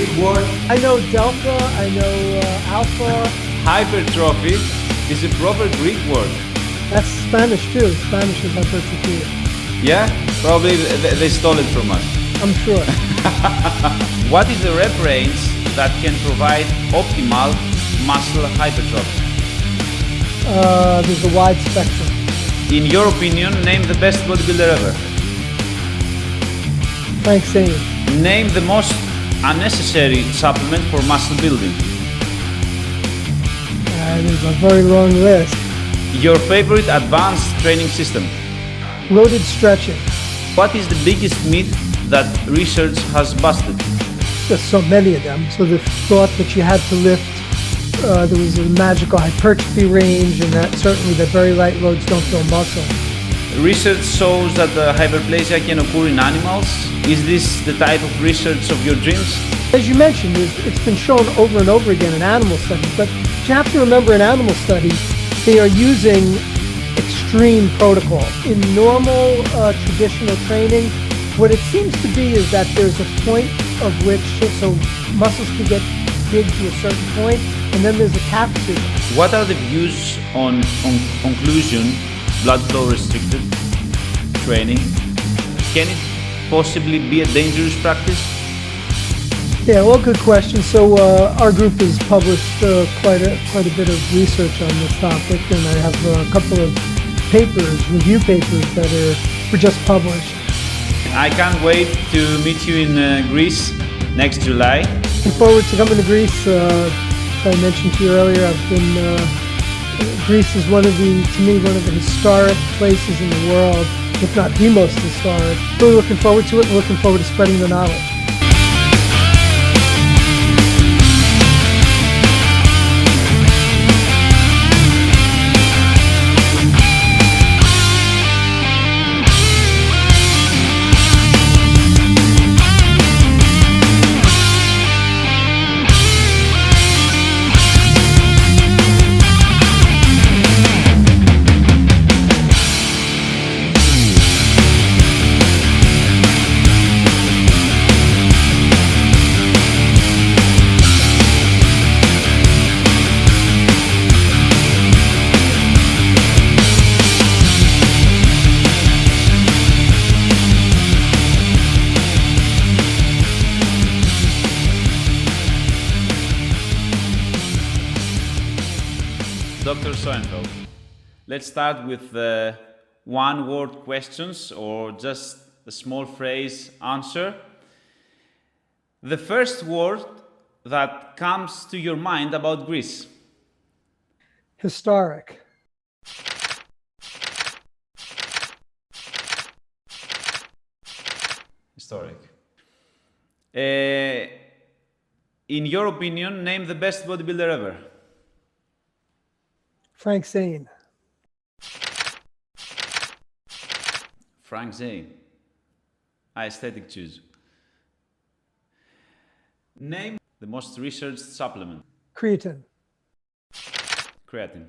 Greek word. I know delta, I know alpha. Hypertrophy is a proper Greek word. That's Spanish too. Spanish is hypertrophy. Yeah? Probably they stole it from us. I'm sure. What is the rep range that can provide optimal muscle hypertrophy? There's a wide spectrum. In your opinion, name the best bodybuilder ever. Frank Zane. Name the most unnecessary supplement for muscle building. There's a very long list. Your favorite advanced training system. Loaded stretching. What is the biggest myth that research has busted? There's so many of them. So the thought that you had to lift, there was a magical hypertrophy range, and that certainly the very light loads don't build muscle. Research shows that hyperplasia can occur in animals. Is this the type of research of your dreams? As you mentioned, it's been shown over and over again in animal studies, but you have to remember in animal studies, they are using extreme protocols. In normal traditional training, what it seems to be is that there's a point of which, so muscles can get big to a certain point, and then there's a cap to it. What are the views on occlusion, blood flow restricted training? Can it possibly be a dangerous practice? Yeah, well, good question. So our group has published quite a bit of research on this topic, and I have a couple of papers, review papers that were just published. I can't wait to meet you in Greece next July. Looking forward to coming to Greece. As I mentioned to you earlier, I've been. Greece is to me, one of the historic places in the world, if not the most historic. Really looking forward to it and looking forward to spreading the knowledge. Dr. Schoenfeld, let's start with one-word questions or just a small phrase answer. The first word that comes to your mind about Greece. Historic. Historic. In your opinion, name the best bodybuilder ever. Frank Zane. Frank Zane. Aesthetic choose. Name the most researched supplement. Creatine. Creatine.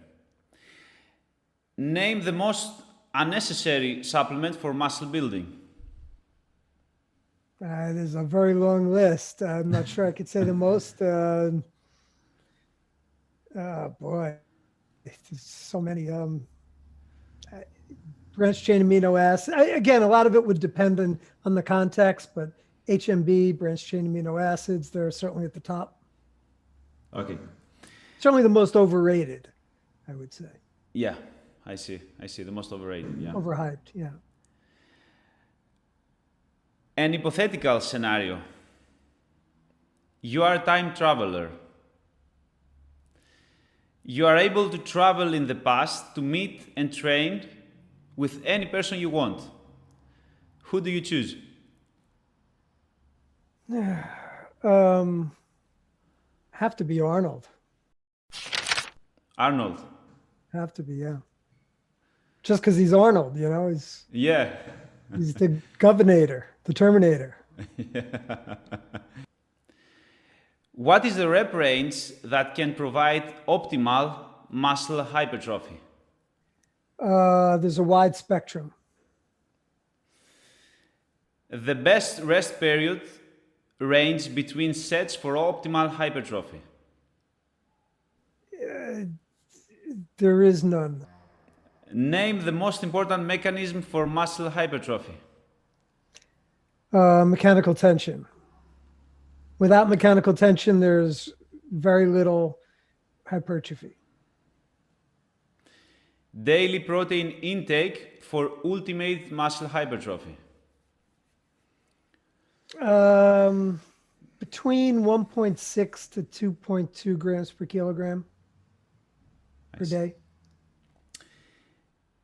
Name the most unnecessary supplement for muscle building. There's a very long list. I'm not sure I could say the most. Boy, there's so many. Branched chain amino acids. Again, a lot of it would depend on the context, but HMB, branched chain amino acids, they're certainly at the top. Okay. Certainly the most overrated, I would say. Yeah, I see. The most overrated, yeah. Overhyped, yeah. An hypothetical scenario. You are a time traveler. You are able to travel in the past to meet and train with any person you want. Who do you choose? Have to be Arnold. Arnold. Have to be, yeah. Just because he's Arnold, you know, he's the Governator, the Terminator. What is the rep range that can provide optimal muscle hypertrophy? There's a wide spectrum. The best rest period range between sets for optimal hypertrophy? There is none. Name the most important mechanism for muscle hypertrophy. Mechanical tension. Without mechanical tension, there's very little hypertrophy. Daily protein intake for ultimate muscle hypertrophy. Between 1.6 to 2.2 grams per kilogram per day.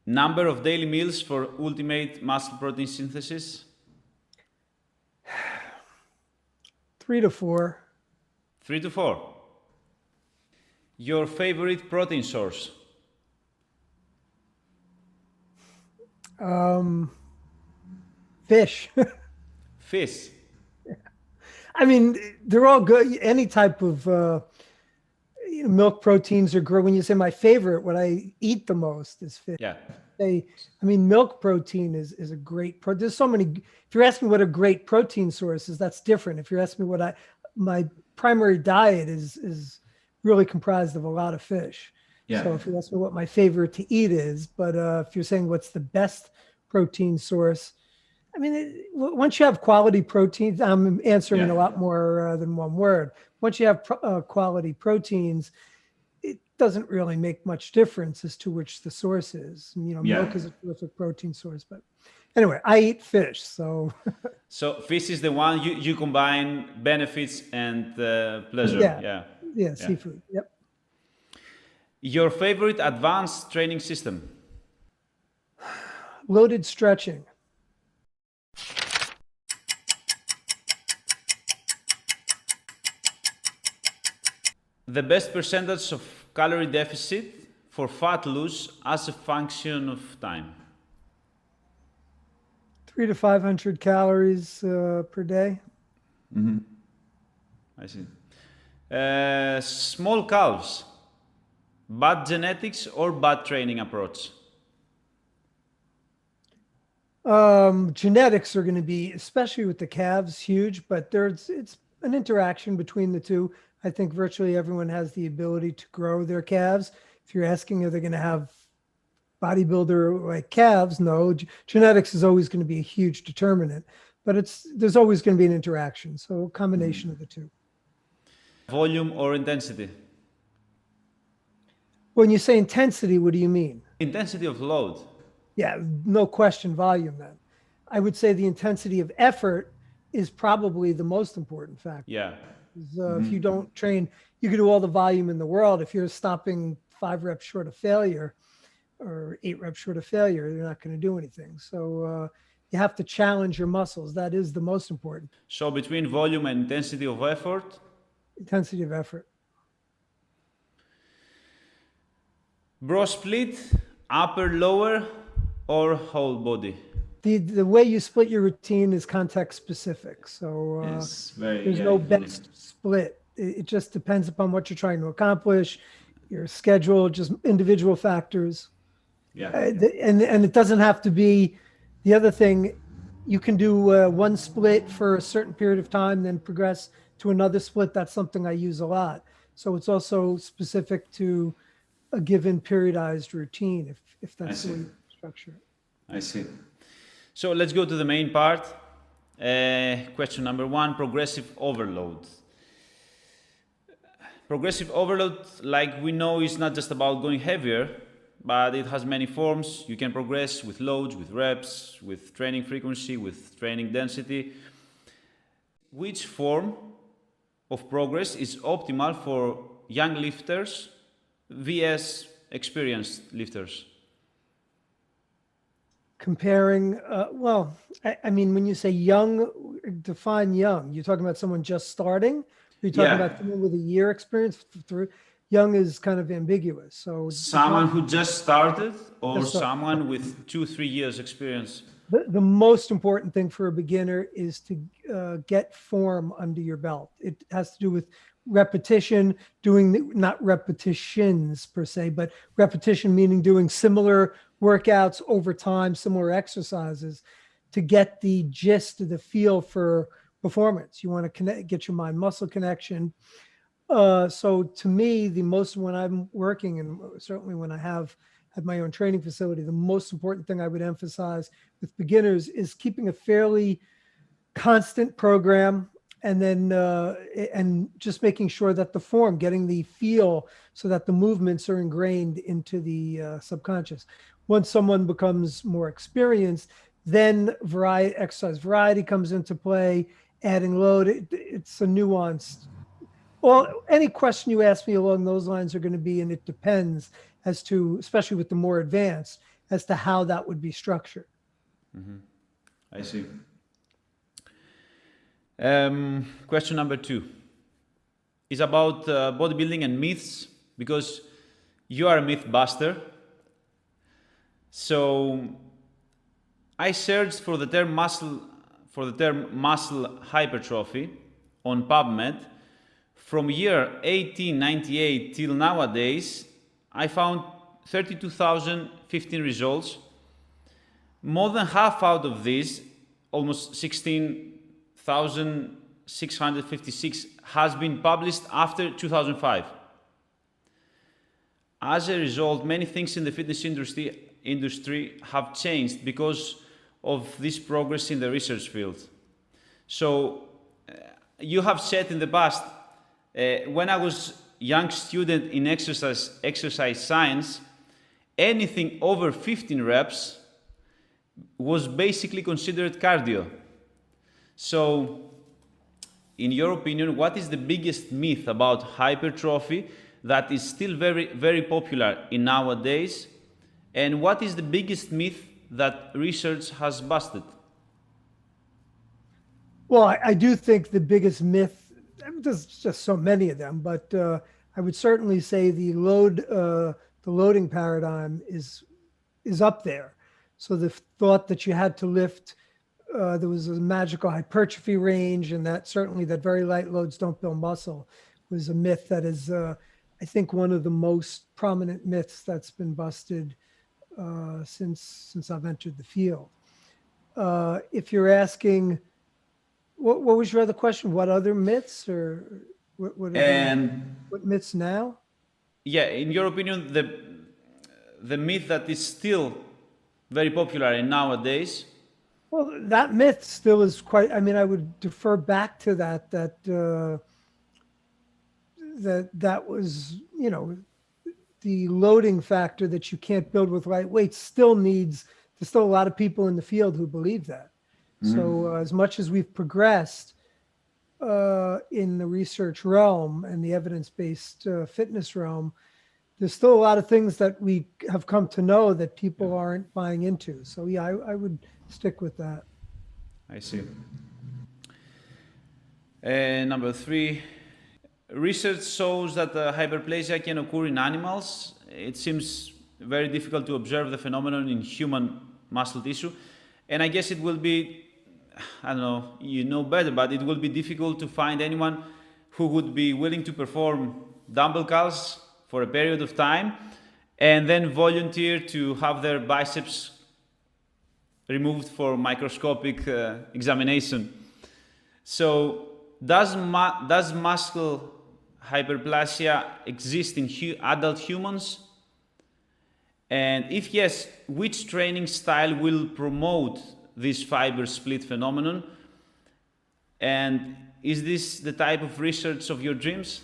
Number of daily meals for ultimate muscle protein synthesis? 3 to 4. 3 to 4. Your favorite protein source? Fish. Fish. I mean, they're all good. Any type of milk proteins are great. When you say my favorite, what I eat the most is fish. Yeah. Milk protein is a great there's so many. If you're asking what a great protein source is, that's different. If you're asking me what my primary diet is really comprised of a lot of fish. Yeah. So if you ask me what my favorite to eat is, but if you're saying what's the best protein source, I mean, once you have quality proteins, I'm answering in a lot more than one word. Once you have quality proteins, it doesn't really make much difference as to which the source is. Milk is a terrific protein source, but anyway, I eat fish, so. So fish is the one you combine benefits and pleasure. Yeah, seafood. Yep. Your favorite advanced training system? Loaded stretching. The best percentage of calorie deficit for fat loss as a function of time? 300 to 500 calories per day. Mm-hmm. I see. Small calves, bad genetics or bad training approach? Genetics are going to be, especially with the calves, huge, but it's an interaction between the two. I think virtually everyone has the ability to grow their calves. If you're asking, are they going to have bodybuilder like calves? No, genetics is always going to be a huge determinant, but there's always going to be an interaction. So a combination of the two. Volume or intensity? When you say intensity, what do you mean? Intensity of load. Yeah, no question, volume then. I would say the intensity of effort is probably the most important factor. Yeah. If you don't train, you can do all the volume in the world. If you're stopping 5 reps short of failure or 8 reps short of failure, you're not going to do anything. So you have to challenge your muscles. That is the most important. So between volume and intensity of effort? Intensity of effort. Bro split, upper, lower, or whole body? The way you split your routine is context specific. So there's no best split. It just depends upon what you're trying to accomplish, your schedule, just individual factors. Yeah. And it doesn't have to be the other thing. You can do one split for a certain period of time, then progress to another split. That's something I use a lot. So it's also specific to a given periodized routine, if that's the way you structure it. I see. So let's go to the main part. Question number 1, progressive overload. Progressive overload, like we know, is not just about going heavier, but it has many forms. You can progress with loads, with reps, with training frequency, with training density. Which form of progress is optimal for young lifters vs experienced lifters? Comparing, I mean, when you say young, define young. You're talking about someone just starting? You're talking about someone with a year experience? Young is kind of ambiguous. So someone who just started or someone with 2-3 years experience? The most important thing for a beginner is to get form under your belt. It has to do with repetition, not repetitions per se, but repetition meaning doing similar workouts over time, similar exercises to get the gist of the feel for performance. You want to get your mind-muscle connection. So to me, when I'm working, and certainly when I have had my own training facility, the most important thing I would emphasize with beginners is keeping a fairly constant program, and then and just making sure that the form, getting the feel so that the movements are ingrained into the subconscious. Once someone becomes more experienced, then exercise variety comes into play, adding load. It's a nuanced. Well, any question you ask me along those lines are going to be, and it depends as to, especially with the more advanced, as to how that would be structured. Mm-hmm. I see. Question number 2 is about bodybuilding and myths, because you are a myth buster. So I searched for the term muscle hypertrophy on PubMed. From year 1898 till nowadays, I found 32,015 results. More than half out of these, almost 16,656, has been published after 2005. As a result, many things in the fitness industry have changed because of this progress in the research field. So you have said in the past, when I was young student in exercise science, anything over 15 reps was basically considered cardio. So, in your opinion, what is the biggest myth about hypertrophy that is still very, very popular in nowadays? And what is the biggest myth that research has busted? Well, I do think the biggest myth, there's just so many of them, but I would certainly say the loading paradigm is up there. So the thought that you had to lift, there was a magical hypertrophy range, and that certainly that very light loads don't build muscle, was a myth that is, I think, one of the most prominent myths that's been busted since I've entered the field. If you're asking, what was your other question? What other myths, or what myths now? Yeah, in your opinion, the myth that is still very popular in nowadays. Well, that myth still is quite. I mean, I would defer back to that was, the loading factor that you can't build with light weights there's still a lot of people in the field who believe that. So as much as we've progressed in the research realm and the evidence-based fitness realm, there's still a lot of things that we have come to know that people aren't buying into. So yeah, I would stick with that. I see. Number 3, research shows that hyperplasia can occur in animals. It seems very difficult to observe the phenomenon in human muscle tissue. And I guess it will be, I don't know, you know better, but it will be difficult to find anyone who would be willing to perform dumbbell curls for a period of time and then volunteer to have their biceps removed for microscopic examination. So does muscle hyperplasia exist in adult humans? And if yes, which training style will promote this fiber split phenomenon? And is this the type of research of your dreams?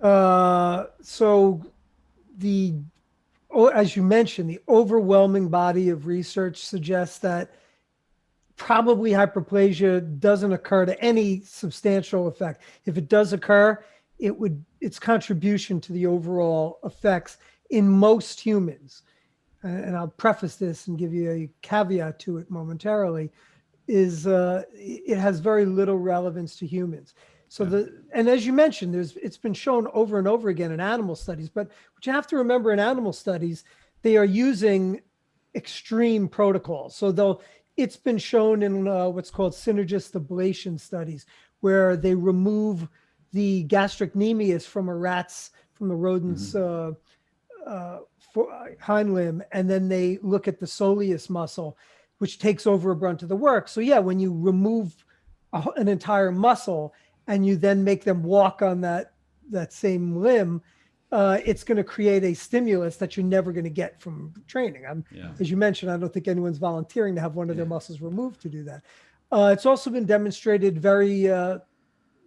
So as you mentioned, the overwhelming body of research suggests that probably hyperplasia doesn't occur to any substantial effect. If it does occur, its contribution to the overall effects in most humans, and I'll preface this and give you a caveat to it momentarily, is it has very little relevance to humans. So and as you mentioned, it's been shown over and over again in animal studies, but what you have to remember in animal studies, they are using extreme protocols. So it's been shown in what's called synergist ablation studies, where they remove the gastrocnemius from the rodent's hind limb, and then they look at the soleus muscle which takes over a brunt of the work. So yeah, when you remove an entire muscle and you then make them walk on that same limb, it's going to create a stimulus that you're never going to get from training. As you mentioned, I don't think anyone's volunteering to have one of their muscles removed to do that. It's also been demonstrated very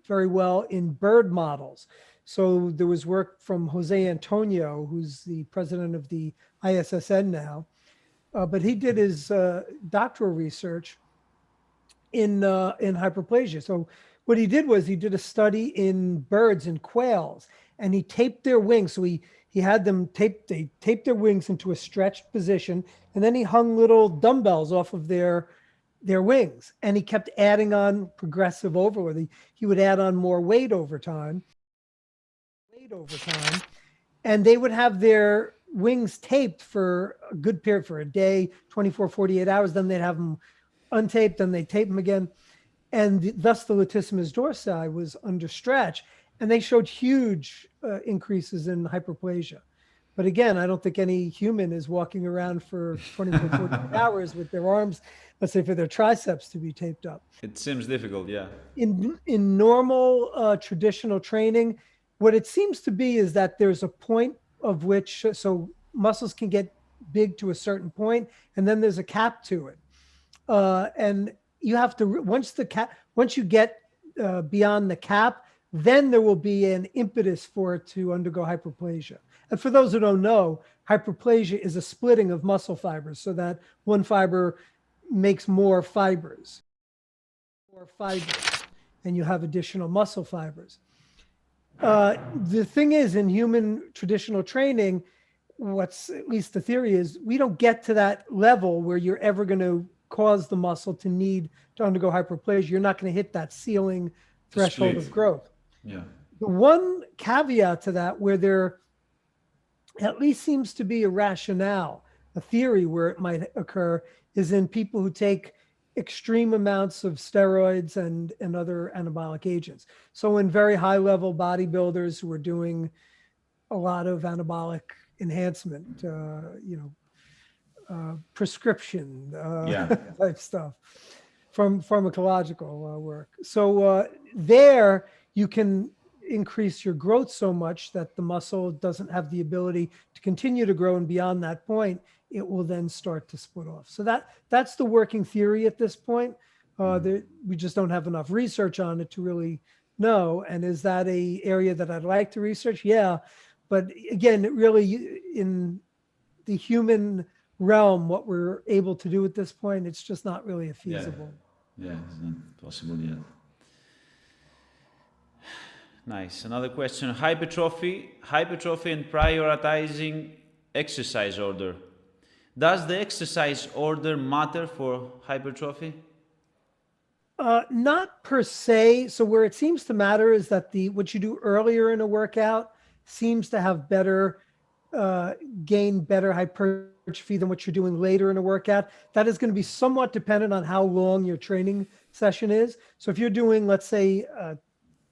well in bird models. So there was work from Jose Antonio, who's the president of the ISSN now, but he did his doctoral research in hyperplasia. So what he did was he did a study in birds and quails, and he taped their wings. So he had them they taped their wings into a stretched position, and then he hung little dumbbells off of their wings, and he kept adding on progressive overload. He would add on more weight over time, and they would have their wings taped for a good period, for a day, 24, 48 hours. Then they'd have them untaped, then they tape them again. And thus the latissimus dorsi was under stretch, and they showed huge increases in hyperplasia. But again, I don't think any human is walking around for 24, 48 hours with their arms, let's say for their triceps to be taped up. It seems difficult, yeah. In normal traditional training, what it seems to be is that there's a point of which, so muscles can get big to a certain point, and then there's a cap to it. And you have to, once you get beyond the cap, then there will be an impetus for it to undergo hyperplasia. And for those who don't know, hyperplasia is a splitting of muscle fibers so that one fiber makes more fibers, and you have additional muscle fibers. The thing is, in human traditional training, what's at least the theory is, we don't get to that level where you're ever going to cause the muscle to need to undergo hyperplasia. You're not going to hit that ceiling threshold of growth. Yeah. The one caveat to that, where there at least seems to be a rationale, a theory where it might occur, is in people who take extreme amounts of steroids and other anabolic agents. So in very high level bodybuilders who are doing a lot of anabolic enhancement, prescription type stuff from pharmacological work. So there you can increase your growth so much that the muscle doesn't have the ability to continue to grow, and beyond that point, it will then start to split off. So that's the working theory at this point. We just don't have enough research on it to really know. And is that a area that I'd like to research? Yeah. But again, really in the human realm, what we're able to do at this point, it's just not really a feasible. Yeah, it's not possible yet. Nice. Another question. Hypertrophy and prioritizing exercise order. Does the exercise order matter for hypertrophy? Not per se. So where it seems to matter is that what you do earlier in a workout seems to have gain better hypertrophy than what you're doing later in a workout. That is going to be somewhat dependent on how long your training session is. So if you're doing, let's say, a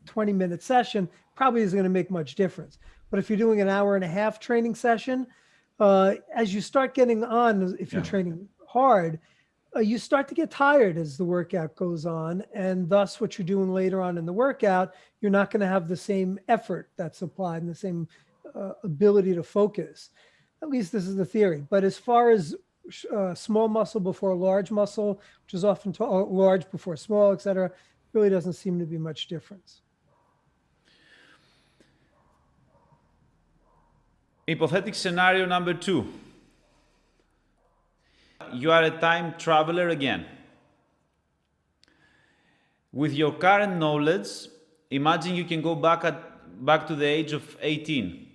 20-minute session, probably isn't going to make much difference. But if you're doing an hour and a half training session, as you start getting on, if you're training hard, you start to get tired as the workout goes on. And thus what you're doing later on in the workout, you're not going to have the same effort that's applied and the same ability to focus. At least this is the theory. But as far as small muscle before large muscle, which is often large before small, etc., really doesn't seem to be much difference. Hypothetical scenario number 2. You are a time traveler again. With your current knowledge, imagine you can go back to the age of 18.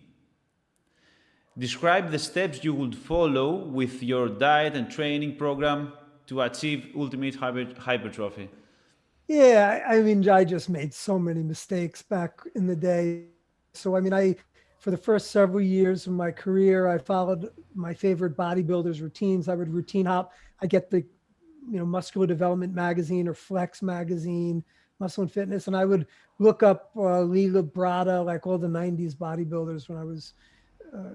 Describe the steps you would follow with your diet and training program to achieve ultimate hypertrophy. Yeah, I mean, I just made so many mistakes back in the day. So, I mean, for the first several years of my career, I followed my favorite bodybuilders' routines. I would routine hop. I get the, Muscular Development magazine or Flex magazine, Muscle and Fitness, and I would look up Lila Brada, like all the 90s bodybuilders when I was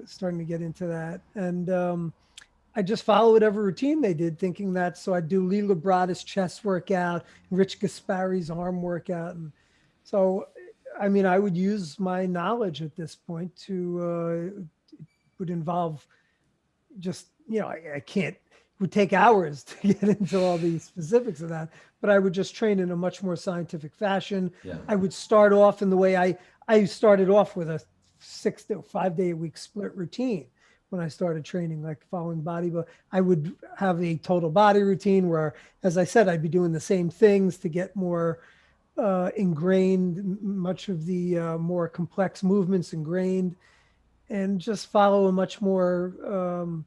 starting to get into that. And I just follow whatever routine they did, thinking that. So I do Lee Labrada's chest workout, Rich Gaspari's arm workout. And so, I mean, I would use my knowledge at this point to, would involve just, I can't, it would take hours to get into all the specifics of that, but I would just train in a much more scientific fashion. Yeah. I would start off in the way I started off with a 6 to 5 day a week split routine. When I started training, like following bodybuilder, I would have a total body routine where, as I said, I'd be doing the same things to get more ingrained, much of the more complex movements ingrained, and just follow a much more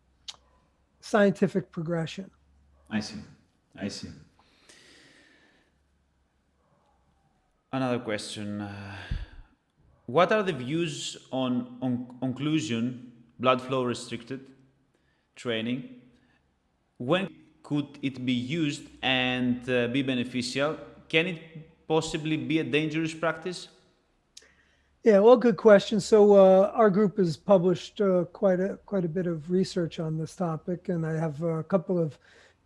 scientific progression. I see. Another question. What are the views on occlusion, blood flow restricted training? When could it be used and be beneficial? Can it possibly be a dangerous practice? Yeah, well, good question. So our group has published quite a bit of research on this topic, and I have a couple of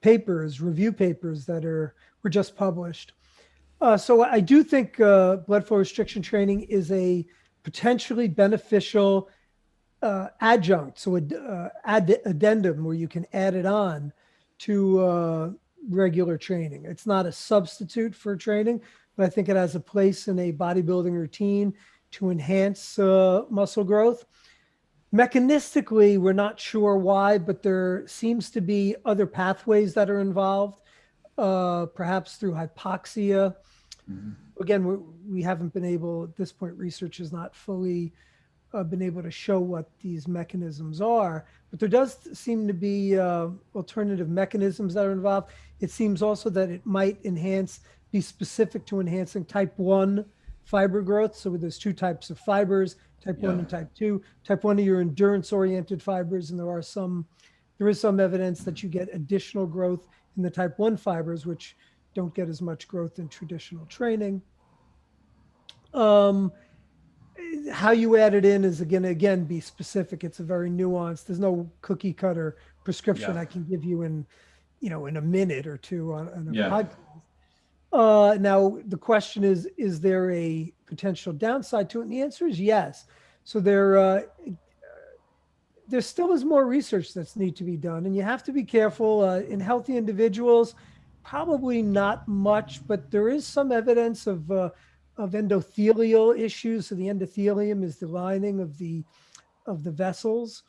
papers, review papers that were just published. So I do think blood flow restriction training is a potentially beneficial adjunct, so addendum where you can add it on to regular training. It's not a substitute for training, but I think it has a place in a bodybuilding routine to enhance muscle growth. Mechanistically, we're not sure why, but there seems to be other pathways that are involved, perhaps through hypoxia. Mm-hmm. Again, we haven't been able, at this point, research has not fully been able to show what these mechanisms are, but there does seem to be alternative mechanisms that are involved. It seems also that it might be specific to enhancing type 1 fiber growth. So there's two types of fibers, type 1 and type 2. Type 1 are your endurance-oriented fibers, and there is some evidence that you get additional growth in the type 1 fibers, which don't get as much growth in traditional training. How you add it in is again be specific. It's a very nuanced. There's no cookie cutter prescription I can give you in a minute or two on a podcast. Now the question is there a potential downside to it? And the answer is yes. So there still is more research that's need to be done, and you have to be careful. In healthy individuals, probably not much, but there is some evidence of endothelial issues. So the endothelium is the lining of the vessels,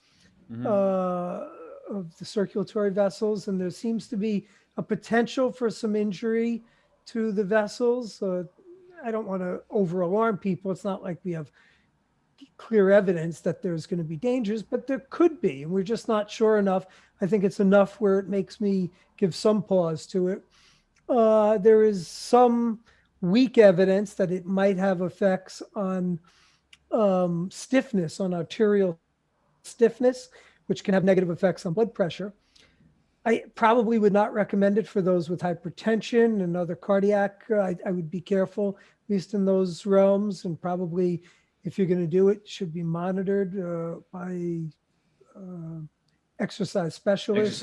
of the circulatory vessels, and there seems to be a potential for some injury to the vessels. I don't want to over alarm people. It's not like we have clear evidence that there's going to be dangers, but there could be, and we're just not sure enough. I think it's enough where it makes me give some pause to it. There is some weak evidence that it might have effects on stiffness, on arterial stiffness, which can have negative effects on blood pressure. I probably would not recommend it for those with hypertension and other cardiac. I would be careful, at least in those realms, and probably if you're going to do it, should be monitored by exercise specialists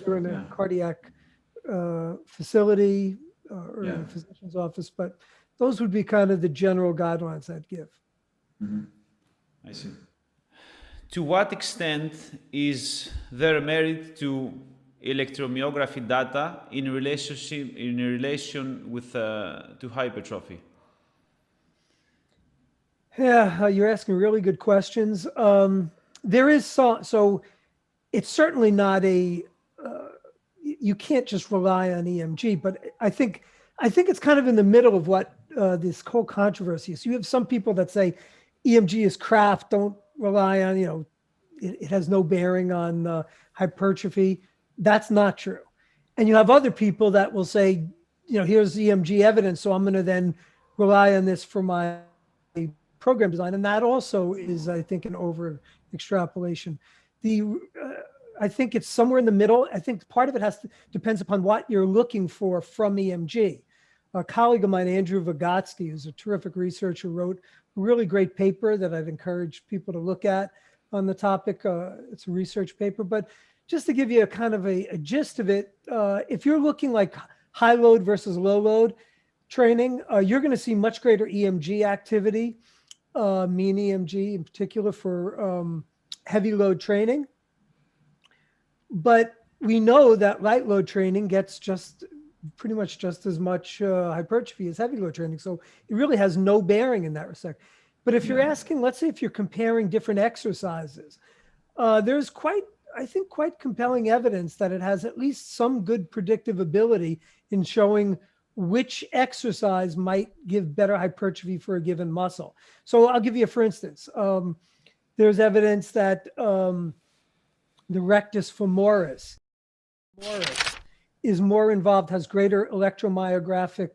or in a cardiac facility or in a physician's office. But those would be kind of the general guidelines I'd give. Mm-hmm. I see. To what extent is there a merit to electromyography data in relation with to hypertrophy? Yeah, you're asking really good questions. There is so it's certainly not you can't just rely on EMG, but I think it's kind of in the middle of what this whole controversy is. You have some people that say EMG is crap, don't rely on, it has no bearing on hypertrophy. That's not true. And you have other people that will say, here's EMG evidence, so I'm going to then rely on this for my program design. And that also is, I think, an over extrapolation. I think it's somewhere in the middle. I think part of it depends upon what you're looking for from EMG. A colleague of mine, Andrew Vygotsky, who's a terrific researcher, wrote a really great paper that I'd encourage people to look at on the topic. It's a research paper, but just to give you a kind of a gist of it, if you're looking like high load versus low load training, you're going to see much greater EMG activity, mean EMG in particular for heavy load training. But we know that light load training gets pretty much just as much hypertrophy as heavy load training. So it really has no bearing in that respect. But if you're asking, let's say if you're comparing different exercises, there's quite compelling evidence that it has at least some good predictive ability in showing which exercise might give better hypertrophy for a given muscle. So I'll give you for instance, there's evidence that the rectus femoris is more involved, has greater electromyographic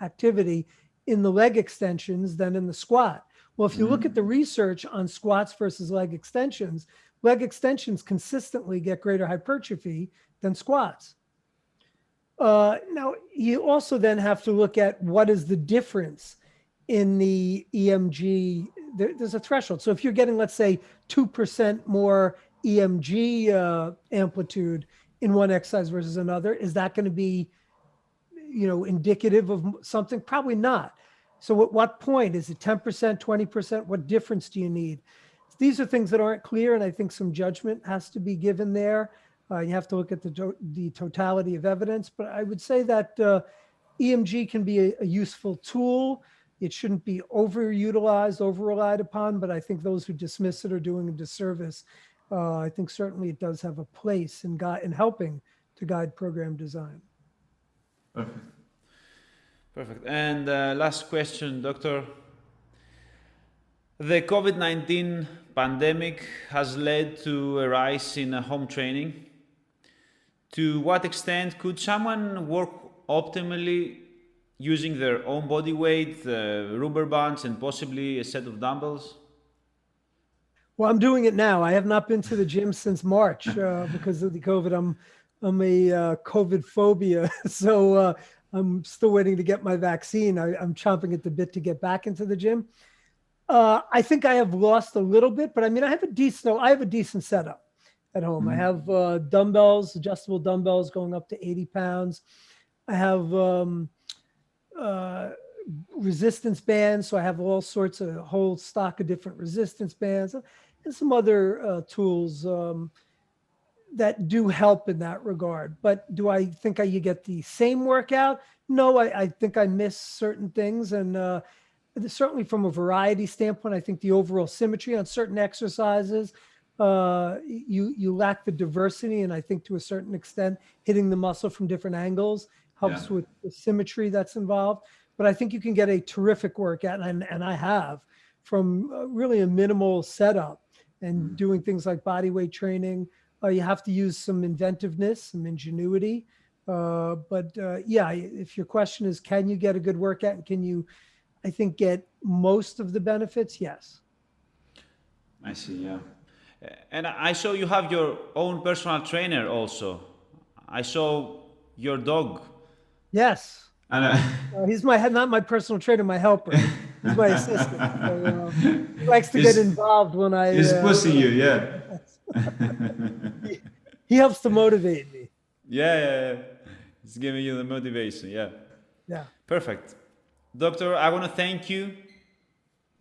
activity in the leg extensions than in the squat. Well, if you look at the research on squats versus leg extensions consistently get greater hypertrophy than squats. Now, you also then have to look at what is the difference in the EMG. There's a threshold. So if you're getting, let's say, 2% more EMG amplitude in one exercise versus another, is that going to be, indicative of something? Probably not. So at what point? Is it 10%, 20%? What difference do you need? These are things that aren't clear, and I think some judgment has to be given there. You have to look at the totality of evidence, but I would say that EMG can be a useful tool. It shouldn't be overutilized, over-relied upon, but I think those who dismiss it are doing a disservice. I think certainly it does have a place in helping to guide program design. Perfect. And last question, Doctor. The COVID-19 pandemic has led to a rise in home training. To what extent could someone work optimally using their own body weight, rubber bands, and possibly a set of dumbbells? Well, I'm doing it now. I have not been to the gym since March because of the COVID. I'm a COVID phobia, so I'm still waiting to get my vaccine. I'm chomping at the bit to get back into the gym. I think I have lost a little bit, but I mean, I have a decent setup at home. I have dumbbells, adjustable dumbbells going up to 80 pounds. I have resistance bands. So I have all sorts of whole stock of different resistance bands and some other tools that do help in that regard. But do I think you get the same workout? No, I think I miss certain things. And certainly from a variety standpoint, I think the overall symmetry on certain exercises, you lack the diversity. And I think to a certain extent, hitting the muscle from different angles helps with the symmetry that's involved. But I think you can get a terrific workout, and I have, from really a minimal setup and doing things like body weight training. You have to use some inventiveness, some ingenuity. But if your question is, can you get a good workout and can you, I think, get most of the benefits? Yes. I see, yeah. And I saw you have your own personal trainer also. I saw your dog. Yes. He's not my personal trainer, my helper. He's my assistant. So, he likes to get involved when I... He's pushing you, yeah. He helps to motivate me. Yeah. He's giving you the motivation, yeah. Yeah. Perfect. Doctor, I want to thank you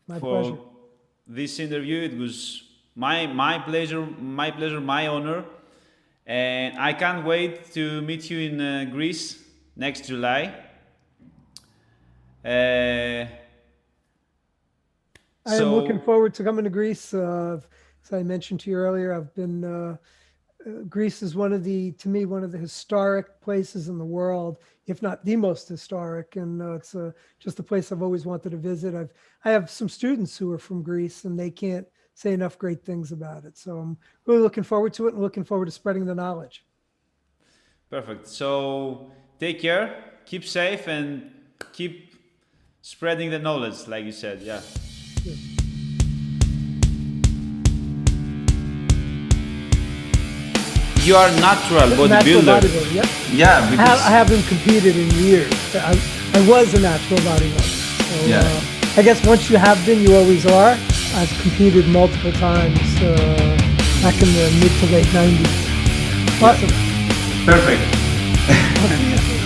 for pleasure. This interview. It was my pleasure, my honor. And I can't wait to meet you in Greece next July. I am looking forward to coming to Greece. As I mentioned to you earlier, I've been... Greece is to me, one of the historic places in the world, if not the most historic. And it's just a place I've always wanted to visit. I have some students who are from Greece, and they can't say enough great things about it. So I'm really looking forward to it and looking forward to spreading the knowledge. Perfect. So take care, keep safe, and keep spreading the knowledge, like you said. Yeah. Yeah. You are natural bodybuilder. Yep. Yeah, because I haven't competed in years. I was a natural bodybuilder. So, I guess once you have been, you always are. I've competed multiple times back in the mid to late 90s. Awesome. Perfect. I'll see you soon.